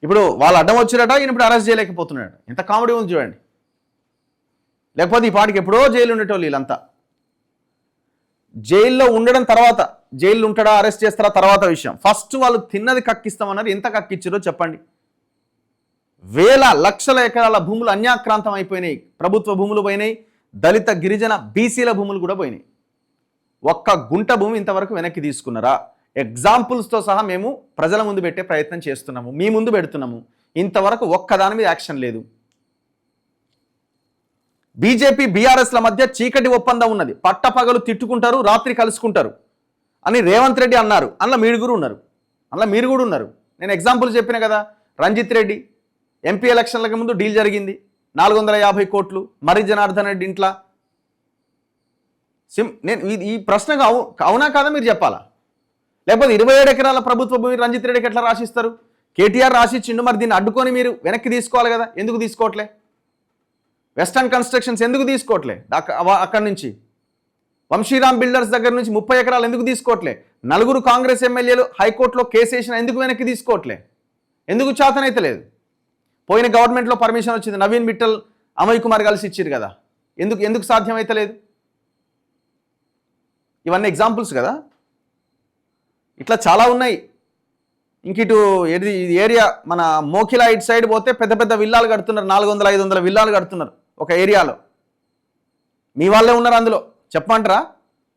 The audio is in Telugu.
ఇప్పుడు వాళ్ళు అడ్డం వచ్చిరట, ఈయన ఇప్పుడు అరెస్ట్ చేయలేకపోతున్నాడు. ఎంత కామెడీ ఉంది చూడండి. లేకపోతే ఈ పాటికి ఎప్పుడో జైలు ఉండేటోళ్ళు వీళ్ళంతా. జైల్లో ఉండడం తర్వాత, జైలు ఉంటాడా అరెస్ట్ చేస్తారా తర్వాత విషయం. ఫస్ట్ వాళ్ళు తిన్నది కక్కిస్తామన్నారు. ఎంత కక్కిచ్చారో చెప్పండి. వేల లక్షల ఎకరాల భూములు అన్యాక్రాంతం అయిపోయినాయి. ప్రభుత్వ భూములు పోయినాయి, దళిత గిరిజన బీసీల భూములు కూడా పోయినాయి. ఒక్క గుంట భూమి ఇంతవరకు వెనక్కి తీసుకున్నారా? ఎగ్జాంపుల్స్తో సహా మేము ప్రజల ముందు పెట్టే ప్రయత్నం చేస్తున్నాము, మీ ముందు పెడుతున్నాము. ఇంతవరకు ఒక్కదాని మీద యాక్షన్ లేదు. బీజేపీ బీఆర్ఎస్ల మధ్య చీకటి ఒప్పందం ఉన్నది. పట్టపగలు తిట్టుకుంటారు, రాత్రి కలుసుకుంటారు అని రేవంత్ రెడ్డి అన్నారు. అందులో మీరు కూడా ఉన్నారు. నేను ఎగ్జాంపుల్ చెప్పిన కదా. రంజిత్ రెడ్డి ఎంపీ ఎలక్షన్లకు ముందు డీల్ జరిగింది, 450 కోట్లు మరి జనార్దన్ రెడ్డి ఇంట్లో. నేను ఈ ప్రశ్నకు అవునా కాదా మీరు చెప్పాలా? లేకపోతే 27 ఎకరాల ప్రభుత్వ భూమి రంజిత్ రెడ్డికి ఎట్లా రాసిస్తారు? కేటీఆర్ రాసిచ్చిండు, మరి దీన్ని అడ్డుకొని మీరు వెనక్కి తీసుకోవాలి కదా. ఎందుకు తీసుకోవట్లే? వెస్టర్న్ కన్స్ట్రక్షన్స్ ఎందుకు తీసుకోవట్లే? అక్కడి నుంచి వంశీరామ్ బిల్డర్స్ దగ్గర నుంచి 30 ఎకరాలు ఎందుకు తీసుకోవట్లే? 4 కాంగ్రెస్ ఎమ్మెల్యేలు హైకోర్టులో కేసు వేసిన ఎందుకు వెనక్కి తీసుకోవట్లే? ఎందుకు చేతనైతే లేదు? పోయిన గవర్నమెంట్లో పర్మిషన్ వచ్చింది, నవీన్ మిట్టల్ అమయ్ కుమార్ కలిసి ఇచ్చారు కదా. ఎందుకు సాధ్యమైతే లేదు? ఇవన్నీ ఎగ్జాంపుల్స్ కదా. ఇట్లా చాలా ఉన్నాయి. ఇంక ఇటు ఏరియా మన మోకిలా ఇటు సైడ్ పోతే పెద్ద పెద్ద విల్లాలు కడుతున్నారు, 400-500 విల్లాలు కడుతున్నారు ఒక ఏరియాలో. మీ వాళ్ళే ఉన్నారు అందులో, చెప్పమంటారా?